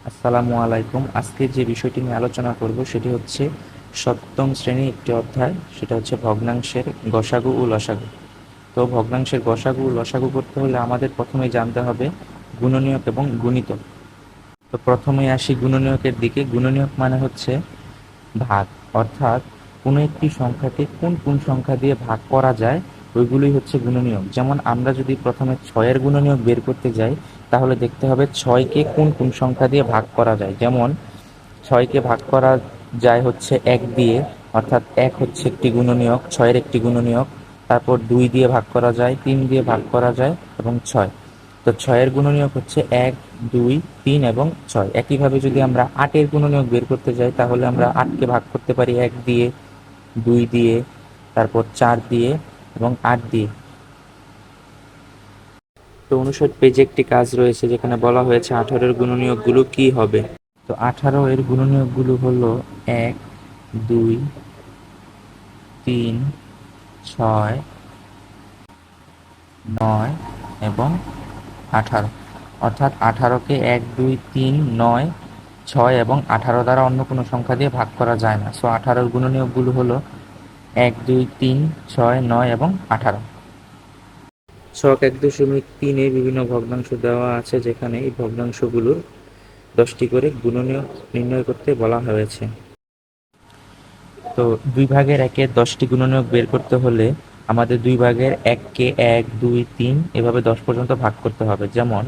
আসসালামু আলাইকুম। আজকে যে বিষয়টি নিয়ে আলোচনা করব সেটি হচ্ছে সপ্তম শ্রেণীর একটি অধ্যায়, সেটা হচ্ছে ভগ্নাংশের গসাগু ও লসাগু। তো ভগ্নাংশের গসাগু ও লসাগু করতে হলে আমাদের প্রথমেই জানতে হবে গুণনীয়ক এবং গুণিতক। তো প্রথমেই আসি গুণনীয়কের দিকে। গুণনীয়ক মানে হচ্ছে ভাগ, অর্থাৎ কোনো একটি সংখ্যাকে কোন কোন সংখ্যা দিয়ে ভাগ করা যায় ওইগুলোই হচ্ছে গুণনীয়ক। যেমন আমরা যদি প্রথমে ছয়ের গুণনীয়ক বের করতে যাই, তাহলে দেখতে হবে ছয়কে কোন কোন সংখ্যা দিয়ে ভাগ করা যায়। যেমন ছয়কে ভাগ করা যায় হচ্ছে এক দিয়ে, অর্থাৎ এক হচ্ছে একটি গুণনীয়ক, ছয়ের একটি গুণনীয়ক। তারপর দুই দিয়ে ভাগ করা যায়, তিন দিয়ে ভাগ করা যায় এবং ছয়। তো ছয়ের গুণনীয়ক হচ্ছে এক, দুই, তিন এবং ছয়। একইভাবে যদি আমরা আটের গুণনীয়ক বের করতে যাই, তাহলে আমরা আটকে ভাগ করতে পারি এক দিয়ে, দুই দিয়ে, তারপর চার দিয়ে এবং আট দিয়ে। তো 59 পেজে একটি কাজ রয়েছে যেখানে বলা হয়েছে 18-এর গুণনীয়কগুলো কি হবে। তো 18 এর গুণনীয়কগুলো হলো এক, দুই, তিন, ছয়, নয় এবং 18। অর্থাৎ 18কে এক, দুই, তিন, নয়, ছয় এবং 18 দ্বারা অন্য কোনো সংখ্যা দিয়ে ভাগ করা যায় না। সো 18-র গুণনীয়কগুলো হলো এক, দুই, তিন, ছয়, নয় এবং 18। ছক 1.3-এ বিভিন্ন ভগ্নাংশ দেওয়া আছে, যেখানে এই ভগ্নাংশগুলোর 10টি করে গুণনীয়ক নির্ণয় করতে বলা হয়েছে। তো 2/1-এর 10টি গুণনীয়ক বের করতে হলে আমাদের 2/1-কে এক, দুই, তিন এভাবে 10 পর্যন্ত ভাগ করতে হবে। যেমন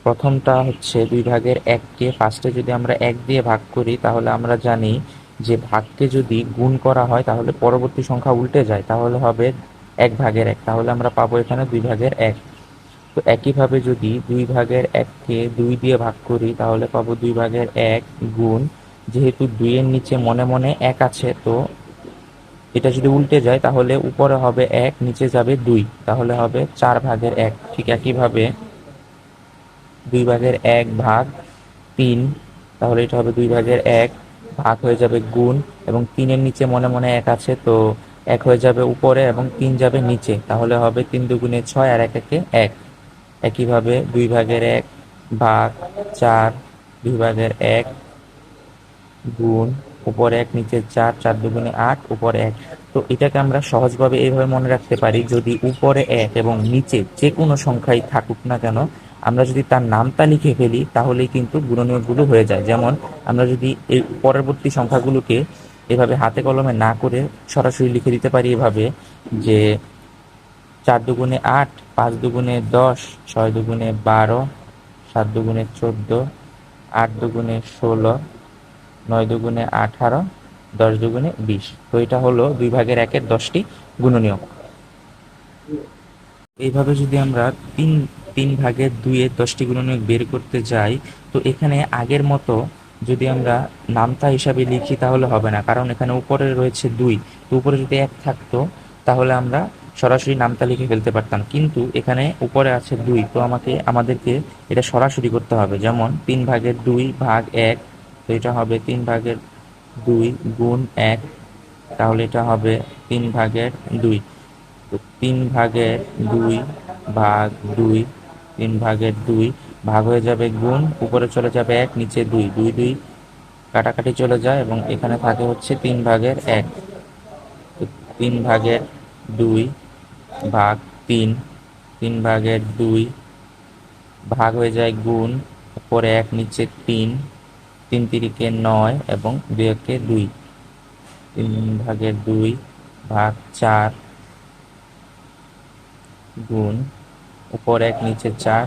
প্রথমটা হচ্ছে 2/1-কে ফার্স্টে যদি আমরা এক দিয়ে ভাগ করি, তাহলে আমরা জানি যে ভাগকে যদি গুণ করা হয় তাহলে পরবর্তী সংখ্যা উল্টে যায়, তাহলে হবে 1/1। তাহলে আমরা পাবো এখানে 2/1। তো একইভাবে যদি 2/1-কে দুই দিয়ে ভাগ করি, তাহলে পাবো 2/1 গুণ, যেহেতু দুইয়ের নিচে মনে মনে এক আছে, তো এটা যদি উল্টে যায় তাহলে উপরে হবে এক, নিচে যাবে দুই, তাহলে হবে 4/1। ঠিক একইভাবে 2/1 ভাগ তিন, তাহলে এটা হবে 2/1 ভাগ হয়ে যাবে গুণ, এবং তিনের নিচে মনে মনে এক আছে, তো এক হয়ে যাবে উপরে এবং তিন যাবে নিচে, তাহলে হবে 3×2 = 6 আর এক একে এক। একইভাবে 2/1 ভাগ চার, 2/1 গুণ উপরে এক নিচে চার, 4×2 = 8, উপরে এক। তো এটাকে আমরা সহজভাবে এইভাবে মনে রাখতে পারি, যদি উপরে এক এবং নিচে যে কোনো সংখ্যাই থাকুক না কেন, আমরা যদি তার নামটা লিখে ফেলি তাহলেই কিন্তু গুণনীয়কগুলো হয়ে যায়। যেমন আমরা যদি এই পরবর্তী সংখ্যাগুলোকে এভাবে হাতে কলমে না করে সরাসরি লিখে দিতে পারি এভাবে, যে 4×2 = 8, 5×2 = 10, 6×2 = 12, 7×2 = 14, 8×2 = 16, 9×2 = 18, 10×2 = 20। তো এটা হলো 2/1-এর 10টি গুণনীয়ক। এইভাবে যদি আমরা 3/2-এর 10টি গুণনীয়ক বের করতে যাই, তো এখানে আগের মতো যদি আমরা নামতা হিসাবে লিখি তাহলে হবে না, কারণ এখানে উপরে রয়েছে দুই। তো উপরে যদি এক থাকতো তাহলে আমরা সরাসরি নামতা লিখে ফেলতে পারতাম, কিন্তু এখানে উপরে আছে দুই, তো আমাদেরকে এটা সরাসরি করতে হবে। যেমন 3/2 ভাগ এক, তো এটা হবে 3/2 গুণ এক, তাহলে এটা হবে 3/2। তো 3/2 ভাগ দুই, 3/2 ভাগ হয়ে যাবে গুণ, উপরে চলে যাবে এক, নিচে দুই, দুই দুই কাটাকাটি চলে যায় এবং এখানে থাকে হচ্ছে 3/1। তো 3/2 ভাগ তিন, 3/2 ভাগ হয়ে যায় গুণ, উপরে এক নিচে তিন, 3×3 = 9 এবং 2×2 = 3/2 ভাগ চার গুণ, উপর এক নিচে চার,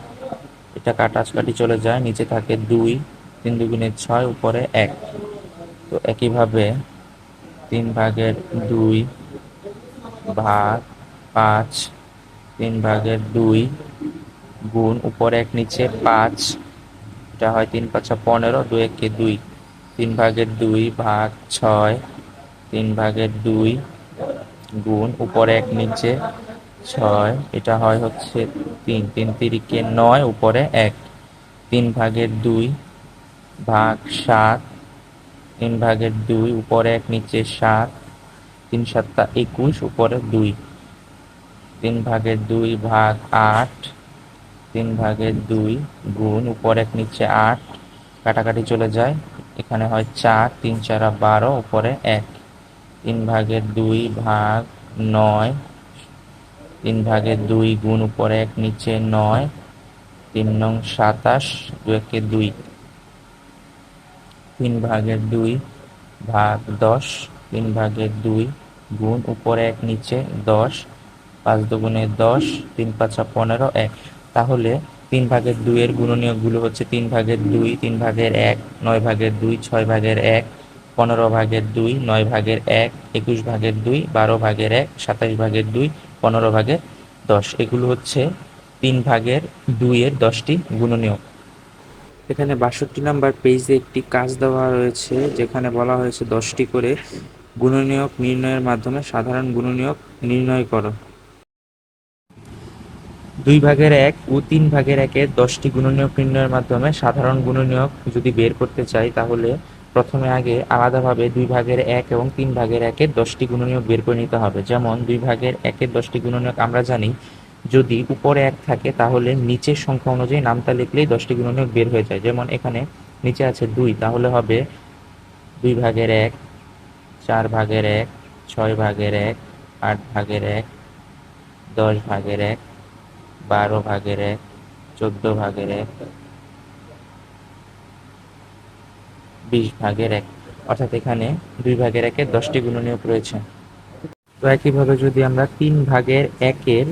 এটা কাটাকাটি চলে যায়, নিচে থাকে দুই, 3×2 = 6, উপরে এক। তো একইভাবে 3/2 ভাগ পাঁচ, 3/2 গুণ, উপরে এক নিচে পাঁচ, এটা হয় 3×5 = 15, 2×2 = 3/2 ভাগ ছয়, 3/2 গুণ, উপরে এক নিচে ছয়, এটা হয় হচ্ছে তিন, 3×3 = 9, উপরে এক। 3/2 ভাগ সাত, 3/2 উপরে এক নিচে সাত, 3×7 = 21, উপরে দুই। 3/2 ভাগ আট, 3/2 গুণ, উপরে এক নিচে আট, কাটাকাটি চলে যায়, এখানে হয় 4, 3 4 12, উপরে 1, 3/2 ভাগ 9, 3/2 গুণ উপরে 1 নিচে 9, 3 নং 27, 2 একে 2, 3/2 ভাগ 10, 3/2 গুণ উপরে 1 নিচে 10, 5 দুগুণে 10, 3 5 15, 1। তাহলে 3/2 এর গুণনীয়কগুলো হচ্ছে 3/2, 3/1, 9/2, 6/1, 15/2, 9/1, 21/2, 12/1, 27/2, 15/10। এগুলো হচ্ছে 3/2 এর 10টি গুণনীয়ক। এখানে 62 নম্বর পেজে একটি কাজ দেওয়া রয়েছে, যেখানে বলা হয়েছে 10টি করে গুণনীয়ক নির্ণয়ের মাধ্যমে সাধারণ গুণনীয়ক নির্ণয় করো। 2/1 ও 3/1-এর 10টি গুণনীয়ক নির্ণয়ের মাধ্যমে সাধারণ গুণনীয়ক যদি বের করতে চাই, তাহলে প্রথমে আগে আলাদাভাবে 2/1 এবং 3/1-এর 10টি গুণনীয়ক বের করে নিতে হবে। যেমন 2/1-এর 10টি গুণনীয়ক আমরা জানি, যদি উপরে 1 থাকে তাহলে নিচের সংখ্যা অনুযায়ী নামতা লিখলেই 10টি গুণনীয়ক বের হয়ে যায়। যেমন এখানে নিচে আছে 2, তাহলে হবে 2/1, 4/1, 6/1, 8/1, 10/1, 12/1, 14/1, 20/1। অর্থাৎ এখানে 2/1-এর 10টি গুণনীয়ক রয়েছে। তো একইভাবে যদি আমরা 3/1-এর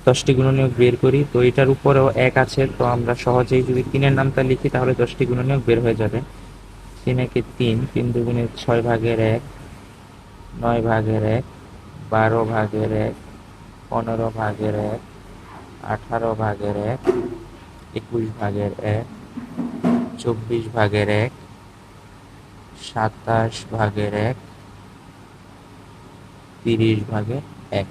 10টি গুণনীয়ক বের করি, তো এটার উপরেও 1 আছে, তো আমরা সহজেই যদি 3-এর নামতা লিখি তাহলে 10টি গুণনীয়ক বের হয়ে যাবে। 3 একে 3, 3 দুগুণে 6/1, 9/1, 12/1, 15/1, 18/1, 21/1, 24/1, 27/1, 30/1।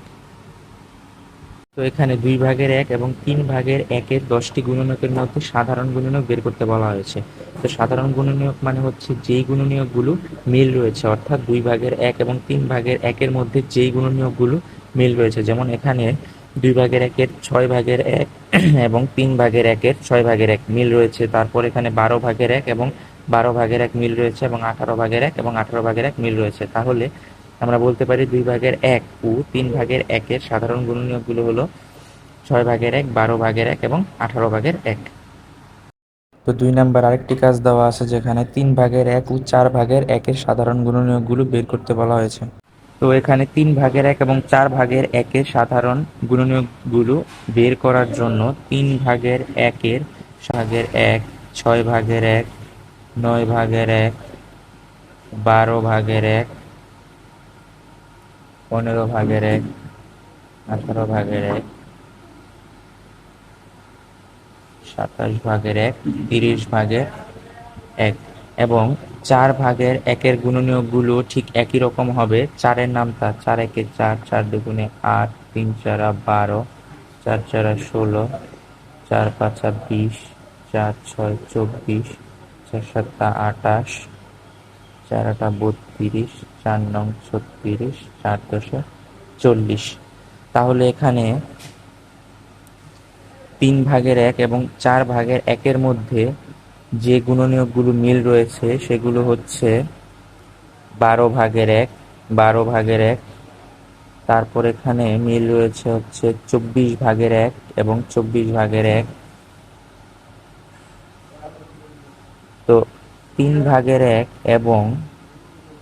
তো এখানে 2/1 এবং 3/1-এর 10টি গুণনীয়কের মধ্যে সাধারণ গুণনীয়ক বের করতে বলা হয়েছে। তো সাধারণ গুণনীয়ক মানে হচ্ছে যেই গুণনীয়কগুলো মিল রয়েছে, অর্থাৎ 2/1 এবং 3/1-এর মধ্যে যেই গুণনীয়কগুলো মিল রয়েছে। যেমন এখানে 2/1-এর 6/1 এবং 3/1-এর 6/1 মিল রয়েছে। তারপর এখানে 12/1 এবং 12/1 মিল রয়েছে, এবং 18/1 এবং 18/1 মিল রয়েছে। তাহলে আমরা বলতে পারি 2/1 ও 3/1-এর সাধারণ গুণনীয়কগুলো হলো 6/1, 12/1 এবং 18/1। তো 2 নাম্বার আরেকটি কাজ দেওয়া আছে, যেখানে 3/1 ও 4/1-এর সাধারণ গুণনীয়কগুলো বের করতে বলা হয়েছে। তো এখানে 3/1 এবং 4/1-এর সাধারণ গুণনীয়কগুলো বের করার জন্য 3/1, 1/1, 6/1, 9/1, 12/1, 15/1, 18/1, 27/1, 30/1 এবং 4/1-এর গুণনীয়কগুলো ঠিক একই রকম হবে। 4-এর নামতা 4 একে 4, 4 দুগুণে 8, 3 4 12, 4 4 16, 4 5 20, 4 6 24, 4 7 28, 4 8 32, 4 9 36, 4 10 40। তাহলে এখানে 3/1 এবং 4/1-এর মধ্যে যে গুণনীয়কগুলো মিল রয়েছে সেগুলো হচ্ছে 12/1, 12/1, তারপর এখানে মিল রয়েছে হচ্ছে 24/1 এবং 24/1। তো 3/1 এবং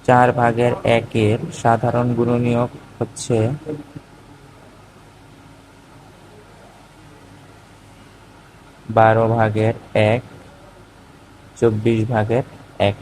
4/1-এর সাধারণ গুণনীয়ক হচ্ছে 12/1, 24/1।